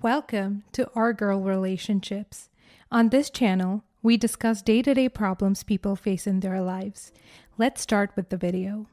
Welcome to Our Girl Relationships. On this channel, we discuss day-to-day problems people face in their lives. Let's start with the video.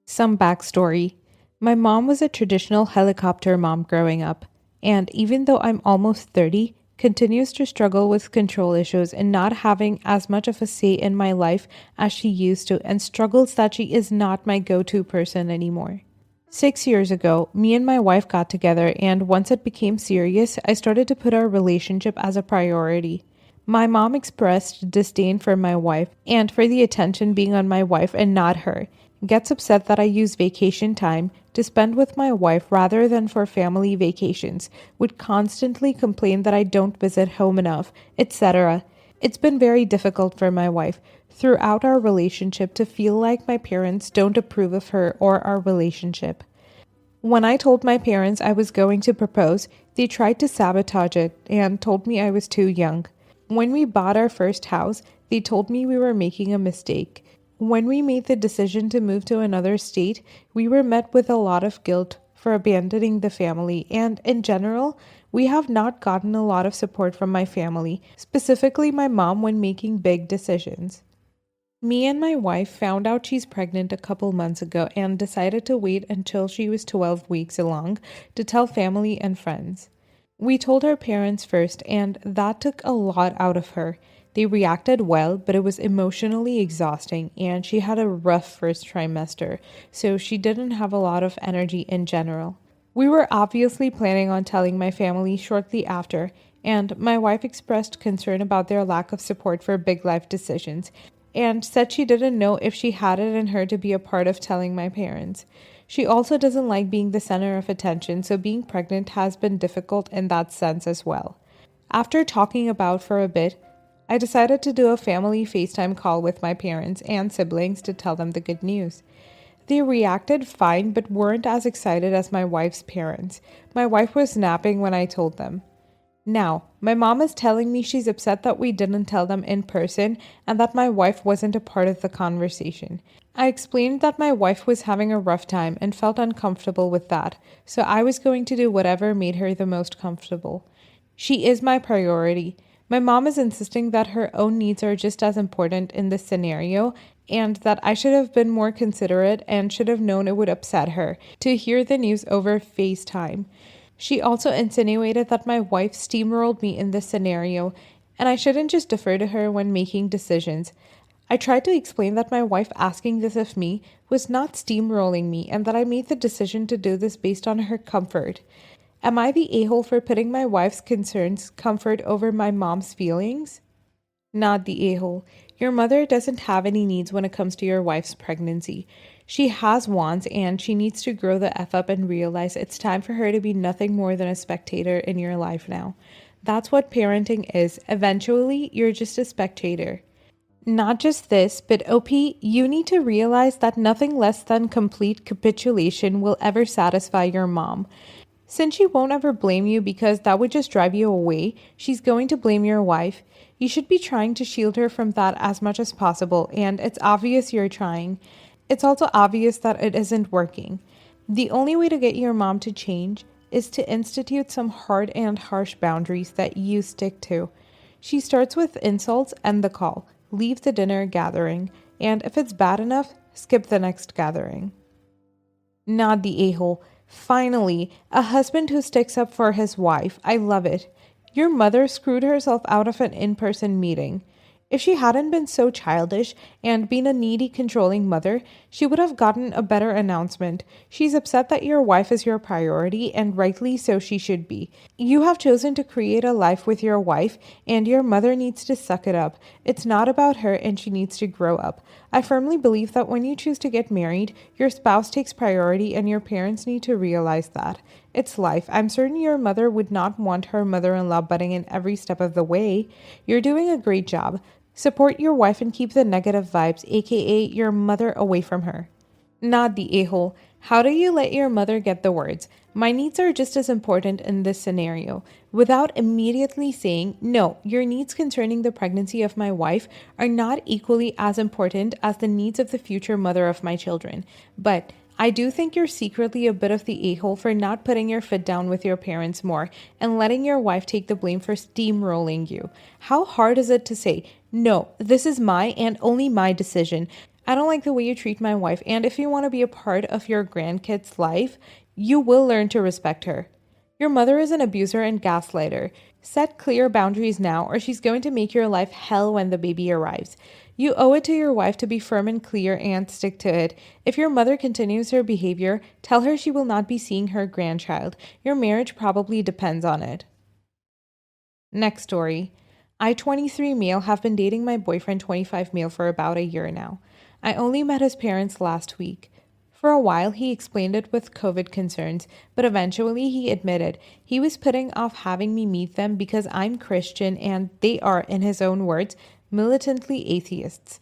Some backstory. My mom was a traditional helicopter mom growing up, and even though I'm almost 30, continues to struggle with control issues and not having as much of a say in my life as she used to, and struggles that she is not my go-to person anymore. 6 years ago, me and my wife got together, and once it became serious, I started to put our relationship as a priority. My mom expressed disdain for my wife and for the attention being on my wife and not her. Gets upset that I use vacation time to spend with my wife rather than for family vacations. Would constantly complain that I don't visit home enough, etc. It's been very difficult for my wife throughout our relationship to feel like my parents don't approve of her or our relationship. When I told my parents I was going to propose, they tried to sabotage it and told me I was too young. When we bought our first house, they told me we were making a mistake. When we made the decision to move to another state, we were met with a lot of guilt for abandoning the family, and in general, we have not gotten a lot of support from my family, specifically my mom when making big decisions. Me and my wife found out she's pregnant a couple months ago and decided to wait until she was 12 weeks along to tell family and friends. We told her parents first, and that took a lot out of her. They reacted well, but it was emotionally exhausting, and she had a rough first trimester, so she didn't have a lot of energy in general. We were obviously planning on telling my family shortly after, and my wife expressed concern about their lack of support for big life decisions, and said she didn't know if she had it in her to be a part of telling my parents. She also doesn't like being the center of attention, so being pregnant has been difficult in that sense as well. After talking about for a bit, I decided to do a family FaceTime call with my parents and siblings to tell them the good news. They reacted fine but weren't as excited as my wife's parents. My wife was napping when I told them. Now, my mom is telling me she's upset that we didn't tell them in person and that my wife wasn't a part of the conversation. I explained that my wife was having a rough time and felt uncomfortable with that, so I was going to do whatever made her the most comfortable. She is my priority. My mom is insisting that her own needs are just as important in this scenario and that I should have been more considerate and should have known it would upset her to hear the news over FaceTime. She also insinuated that my wife steamrolled me in this scenario, and I shouldn't just defer to her when making decisions. I tried to explain that my wife asking this of me was not steamrolling me and that I made the decision to do this based on her comfort. Am I the a-hole for putting my wife's concerns, comfort over my mom's feelings? Not the a-hole. Your mother doesn't have any needs when it comes to your wife's pregnancy. She has wants and she needs to grow the F up and realize it's time for her to be nothing more than a spectator in your life now. That's what parenting is. Eventually, you're just a spectator. Not just this, but OP, you need to realize that nothing less than complete capitulation will ever satisfy your mom. Since she won't ever blame you because that would just drive you away, she's going to blame your wife. You should be trying to shield her from that as much as possible, and it's obvious you're trying. It's also obvious that it isn't working. The only way to get your mom to change is to institute some hard and harsh boundaries that you stick to. She starts with insults, end the call, leave the dinner gathering, and if it's bad enough, skip the next gathering. Not the a-hole. Finally, a husband who sticks up for his wife. I love it. Your mother screwed herself out of an in-person meeting. If she hadn't been so childish and been a needy, controlling mother, she would have gotten a better announcement. She's upset that your wife is your priority, and rightly so she should be. You have chosen to create a life with your wife, and your mother needs to suck it up. It's not about her, and she needs to grow up. I firmly believe that when you choose to get married, your spouse takes priority, and your parents need to realize that. It's life. I'm certain your mother would not want her mother-in-law butting in every step of the way. You're doing a great job. Support your wife and keep the negative vibes, aka your mother, away from her. Not the a-hole. How do you let your mother get the words, "My needs are just as important in this scenario," without immediately saying, "No, your needs concerning the pregnancy of my wife are not equally as important as the needs of the future mother of my children. But I do think you're secretly a bit of the a-hole for not putting your foot down with your parents more and letting your wife take the blame for steamrolling you. How hard is it to say, no, this is my and only my decision. I don't like the way you treat my wife, and if you want to be a part of your grandkid's life, you will learn to respect her. Your mother is an abuser and gaslighter. Set clear boundaries now, or she's going to make your life hell when the baby arrives. You owe it to your wife to be firm and clear and stick to it. If your mother continues her behavior, tell her she will not be seeing her grandchild. Your marriage probably depends on it. Next story. I, 23 male, have been dating my boyfriend, 25 male, for about a year now. I only met his parents last week. For a while, he explained it with COVID concerns, but eventually he admitted he was putting off having me meet them because I'm Christian and they are, in his own words, militantly atheists.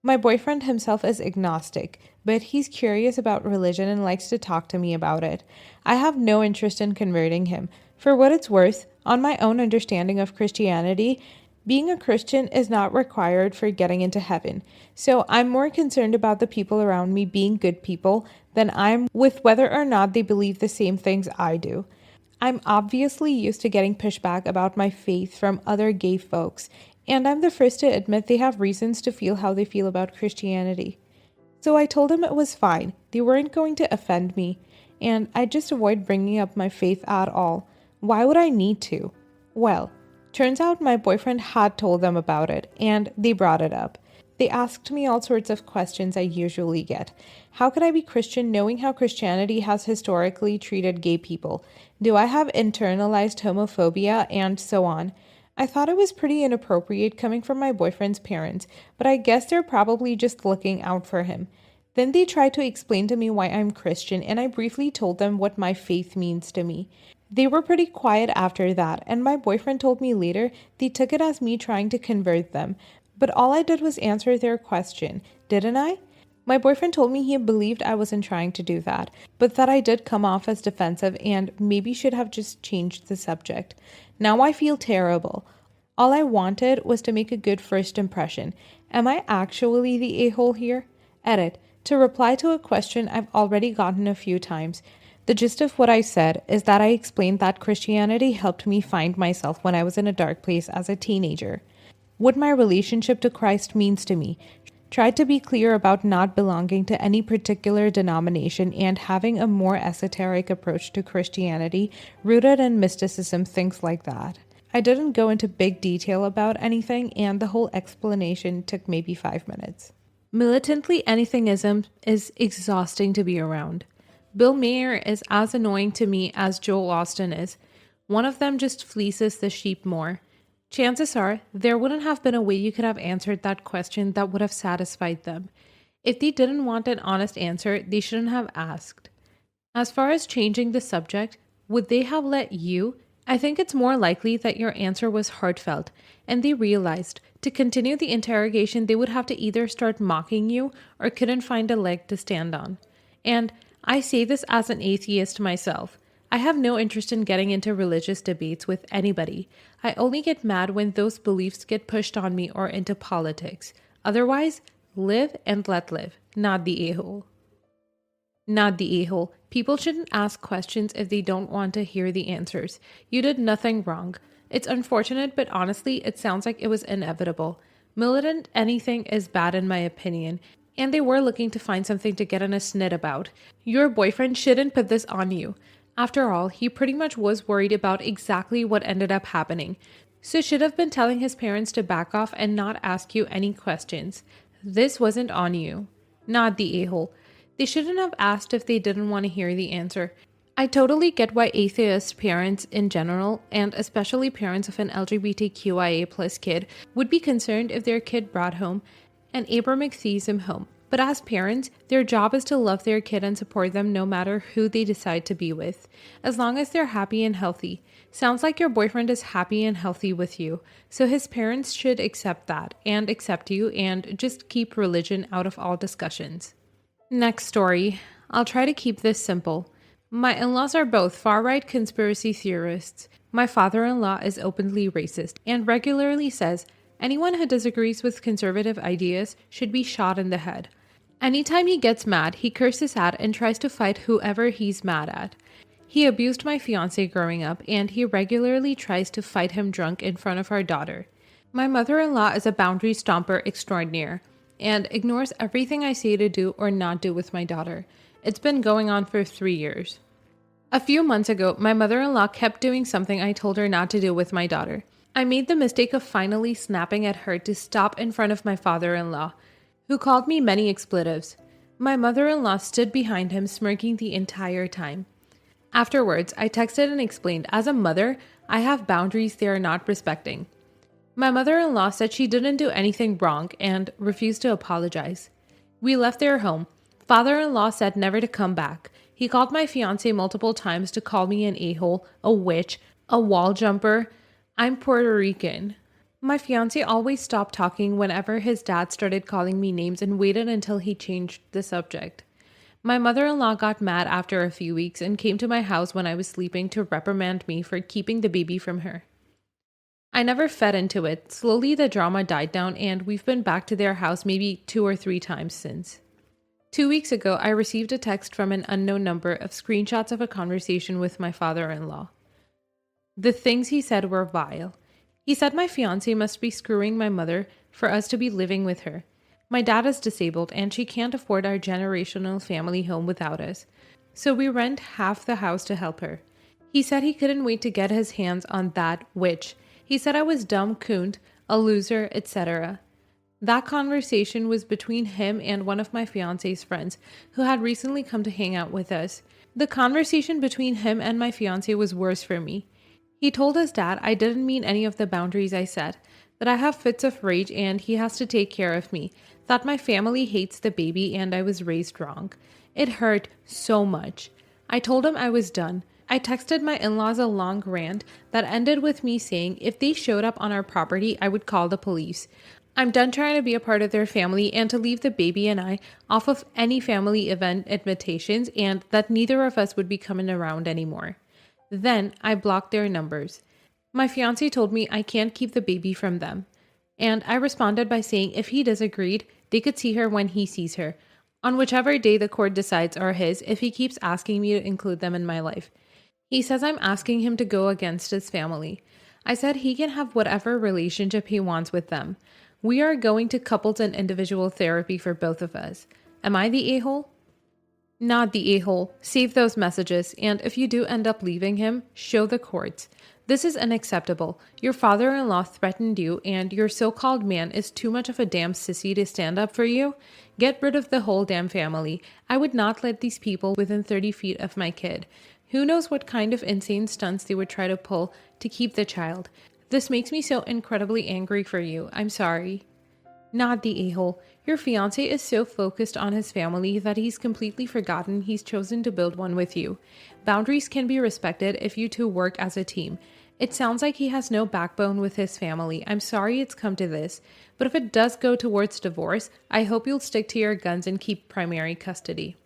My boyfriend himself is agnostic, but he's curious about religion and likes to talk to me about it. I have no interest in converting him. For what it's worth, on my own understanding of Christianity, being a Christian is not required for getting into heaven. So I'm more concerned about the people around me being good people than I'm with whether or not they believe the same things I do. I'm obviously used to getting pushback about my faith from other gay folks, and I'm the first to admit they have reasons to feel how they feel about Christianity. So I told him it was fine, they weren't going to offend me, and I just avoid bringing up my faith at all. Why would I need to? Well, turns out my boyfriend had told them about it, and they brought it up. They asked me all sorts of questions I usually get. How can I be Christian knowing how Christianity has historically treated gay people? Do I have internalized homophobia? And so on. I thought it was pretty inappropriate coming from my boyfriend's parents, but I guess they're probably just looking out for him. Then they tried to explain to me why I'm Christian, and I briefly told them what my faith means to me. They were pretty quiet after that, and my boyfriend told me later they took it as me trying to convert them. But all I did was answer their question, didn't I? My boyfriend told me he believed I wasn't trying to do that, but that I did come off as defensive and maybe should have just changed the subject. Now I feel terrible. All I wanted was to make a good first impression. Am I actually the a-hole here? Edit. To reply to a question I've already gotten a few times. The gist of what I said is that I explained that Christianity helped me find myself when I was in a dark place as a teenager. What my relationship to Christ means to me. Tried to be clear about not belonging to any particular denomination and having a more esoteric approach to Christianity, rooted in mysticism, things like that. I didn't go into big detail about anything, and the whole explanation took maybe 5 minutes. Militantly anythingism is exhausting to be around. Bill Maher is as annoying to me as Joel Austin is. One of them just fleeces the sheep more. Chances are, there wouldn't have been a way you could have answered that question that would have satisfied them. If they didn't want an honest answer, they shouldn't have asked. As far as changing the subject, would they have let you? I think it's more likely that your answer was heartfelt, and they realized to continue the interrogation they would have to either start mocking you or couldn't find a leg to stand on. And I say this as an atheist myself. I have no interest in getting into religious debates with anybody. I only get mad when those beliefs get pushed on me or into politics. Otherwise, live and let live, not the a-hole. Not the a-hole. People shouldn't ask questions if they don't want to hear the answers. You did nothing wrong. It's unfortunate, but honestly, it sounds like it was inevitable. Militant anything is bad in my opinion, and they were looking to find something to get in a snit about. Your boyfriend shouldn't put this on you. After all, he pretty much was worried about exactly what ended up happening, so should have been telling his parents to back off and not ask you any questions. This wasn't on you. Not the a-hole. They shouldn't have asked if they didn't want to hear the answer. I totally get why atheist parents in general, and especially parents of an LGBTQIA+ kid, would be concerned if their kid brought home an Abrahamic theism home. But as parents, their job is to love their kid and support them no matter who they decide to be with, as long as they're happy and healthy. Sounds like your boyfriend is happy and healthy with you, so his parents should accept that and accept you and just keep religion out of all discussions. Next story. I'll try to keep this simple. My in-laws are both far-right conspiracy theorists. My father-in-law is openly racist and regularly says anyone who disagrees with conservative ideas should be shot in the head. Anytime he gets mad, he curses at and tries to fight whoever he's mad at. He abused my fiance growing up, and he regularly tries to fight him drunk in front of our daughter. My mother-in-law is a boundary stomper extraordinaire and ignores everything I say to do or not do with my daughter. It's been going on for 3 years. A few months ago, my mother-in-law kept doing something I told her not to do with my daughter. I made the mistake of finally snapping at her to stop in front of my father-in-law, who called me many expletives. My mother-in-law stood behind him, smirking the entire time. Afterwards, I texted and explained, as a mother, I have boundaries they are not respecting. My mother-in-law said she didn't do anything wrong and refused to apologize. We left their home. Father-in-law said never to come back. He called my fiance multiple times to call me an a-hole, a witch, a wall jumper. I'm Puerto Rican. My fiance always stopped talking whenever his dad started calling me names and waited until he changed the subject. My mother-in-law got mad after a few weeks and came to my house when I was sleeping to reprimand me for keeping the baby from her. I never fed into it. Slowly the drama died down and we've been back to their house maybe 2 or 3 times since. 2 weeks ago, I received a text from an unknown number of screenshots of a conversation with my father-in-law. The things he said were vile. He said my fiance must be screwing my mother for us to be living with her. My dad is disabled and she can't afford our generational family home without us, so we rent half the house to help her. He said he couldn't wait to get his hands on that witch. He said I was dumb coont, a loser, etc. That conversation was between him and one of my fiance's friends who had recently come to hang out with us. The conversation between him and my fiance was worse for me. He told his dad I didn't mean any of the boundaries I set, that I have fits of rage and he has to take care of me, that my family hates the baby and I was raised wrong. It hurt so much. I told him I was done. I texted my in-laws a long rant that ended with me saying if they showed up on our property, I would call the police. I'm done trying to be a part of their family and to leave the baby and I off of any family event invitations and that neither of us would be coming around anymore. Then I blocked their numbers. My fiance told me I can't keep the baby from them. And I responded by saying if he disagreed, they could see her when he sees her, on whichever day the court decides are his if he keeps asking me to include them in my life. He says I'm asking him to go against his family. I said he can have whatever relationship he wants with them. We are going to couples and individual therapy for both of us. Am I the a-hole? Not the a-hole. Save those messages, and if you do end up leaving him, show the courts. This is unacceptable. Your father-in-law threatened you, and your so-called man is too much of a damn sissy to stand up for you. Get rid of the whole damn family. I would not let these people within 30 feet of my kid. Who knows what kind of insane stunts they would try to pull to keep the child. This makes me so incredibly angry for you. I'm sorry. Not the a-hole. Your fiance is so focused on his family that he's completely forgotten he's chosen to build one with you. Boundaries can be respected if you two work as a team. It sounds like he has no backbone with his family. I'm sorry it's come to this, but if it does go towards divorce, I hope you'll stick to your guns and keep primary custody.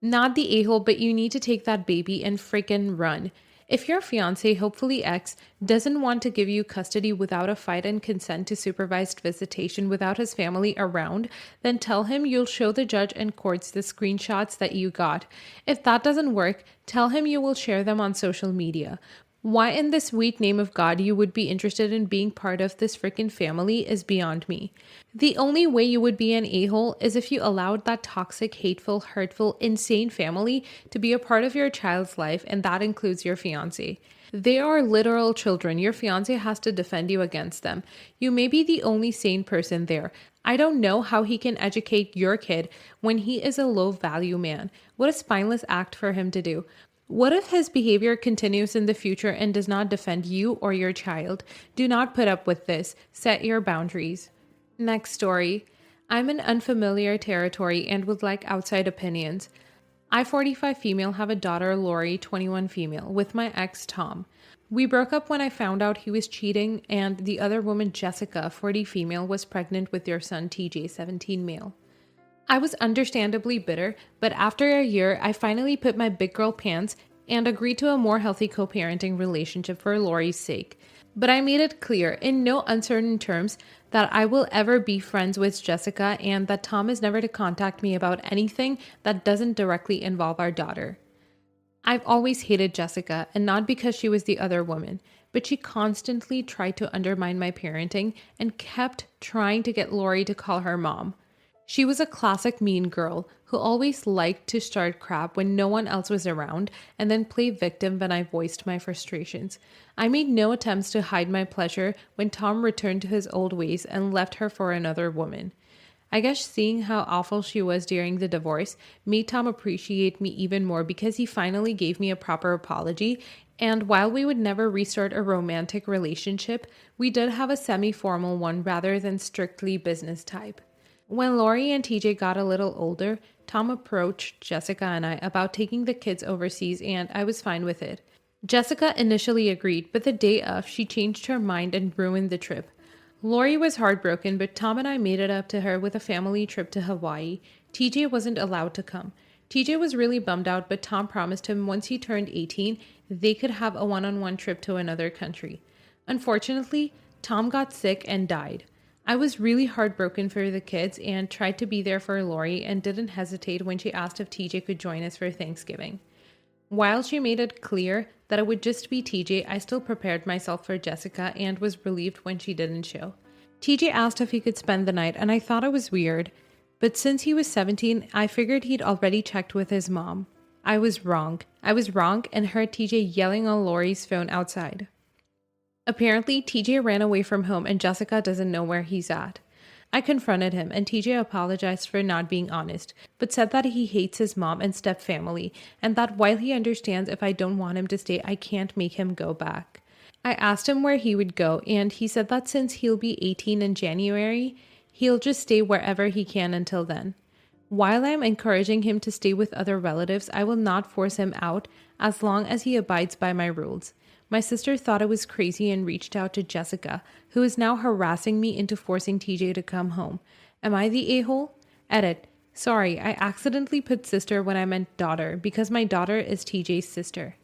Not the a-hole, but you need to take that baby and freaking run. If your fiance, hopefully ex, doesn't want to give you custody without a fight and consent to supervised visitation without his family around, then tell him you'll show the judge and courts the screenshots that you got. If that doesn't work, tell him you will share them on social media. Why in the sweet name of God you would be interested in being part of this freaking family is beyond me. The only way you would be an a-hole is if you allowed that toxic, hateful, hurtful, insane family to be a part of your child's life, and that includes your fiancé. They are literal children. Your fiancé has to defend you against them. You may be the only sane person there. I don't know how he can educate your kid when he is a low-value man. What a spineless act for him to do. What if his behavior continues in the future and does not defend you or your child? Do not put up with this. Set your boundaries. Next story. I'm in unfamiliar territory and would like outside opinions. I, 45 female, have a daughter, Lori, 21 female, with my ex, Tom. We broke up when I found out he was cheating, and the other woman, Jessica, 40 female, was pregnant with their son, TJ, 17 male. I was understandably bitter, but after a year, I finally put my big girl pants and agreed to a more healthy co-parenting relationship for Lori's sake. But I made it clear, in no uncertain terms, that I will ever be friends with Jessica and that Tom is never to contact me about anything that doesn't directly involve our daughter. I've always hated Jessica, and not because she was the other woman, but she constantly tried to undermine my parenting and kept trying to get Lori to call her mom. She was a classic mean girl who always liked to start crap when no one else was around and then play victim when I voiced my frustrations. I made no attempts to hide my pleasure when Tom returned to his old ways and left her for another woman. I guess seeing how awful she was during the divorce made Tom appreciate me even more because he finally gave me a proper apology. And while we would never restart a romantic relationship, we did have a semi formal one rather than strictly business type. When Lori and TJ got a little older, Tom approached Jessica and I about taking the kids overseas, and I was fine with it. Jessica initially agreed, but the day of, she changed her mind and ruined the trip. Lori was heartbroken, but Tom and I made it up to her with a family trip to Hawaii. TJ wasn't allowed to come. TJ was really bummed out, but Tom promised him once he turned 18, they could have a one-on-one trip to another country. Unfortunately, Tom got sick and died. I was really heartbroken for the kids and tried to be there for Lori and didn't hesitate when she asked if TJ could join us for Thanksgiving. While she made it clear that it would just be TJ, I still prepared myself for Jessica and was relieved when she didn't show. TJ asked if he could spend the night, and I thought it was weird, but since he was 17, I figured he'd already checked with his mom. I was wrong. And heard TJ yelling on Lori's phone outside. Apparently, TJ ran away from home and Jessica doesn't know where he's at. I confronted him and TJ apologized for not being honest, but said that he hates his mom and stepfamily and that while he understands if I don't want him to stay, I can't make him go back. I asked him where he would go and he said that since he'll be 18 in January, he'll just stay wherever he can until then. While I'm encouraging him to stay with other relatives, I will not force him out as long as he abides by my rules. My sister thought it was crazy and reached out to Jessica, who is now harassing me into forcing TJ to come home. Am I the a-hole? Edit. Sorry, I accidentally put sister when I meant daughter because my daughter is TJ's sister.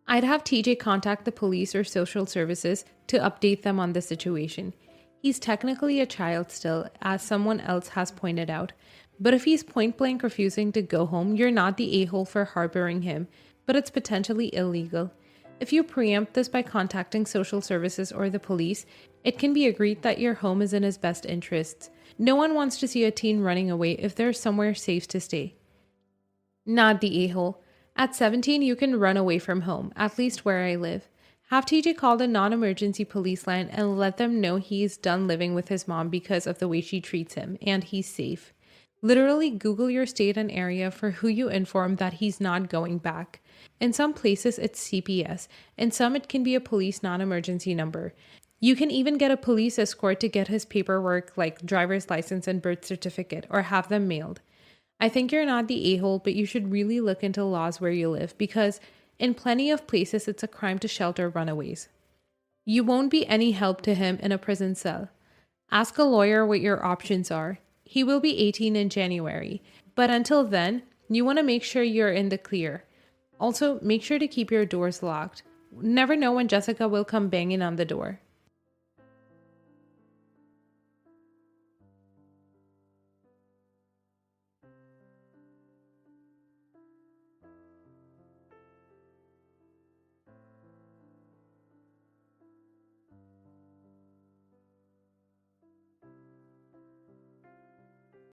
I'd have TJ contact the police or social services to update them on the situation. He's technically a child still, as someone else has pointed out. But if he's point blank refusing to go home, you're not the a-hole for harboring him, but it's potentially illegal. If you preempt this by contacting social services or the police, it can be agreed that your home is in his best interests. No one wants to see a teen running away if there's somewhere safe to stay. Not the a-hole. At 17, you can run away from home, at least where I live. Have TJ call the non-emergency police line and let them know he's done living with his mom because of the way she treats him, and he's safe. Literally Google your state and area for who you inform that he's not going back. In some places, it's CPS. In some, it can be a police non-emergency number. You can even get a police escort to get his paperwork like driver's license and birth certificate or have them mailed. I think you're not the a-hole, but you should really look into laws where you live because in plenty of places, it's a crime to shelter runaways. You won't be any help to him in a prison cell. Ask a lawyer what your options are. He will be 18 in January, but until then, you want to make sure you're in the clear. Also, make sure to keep your doors locked. Never know when Jessica will come banging on the door.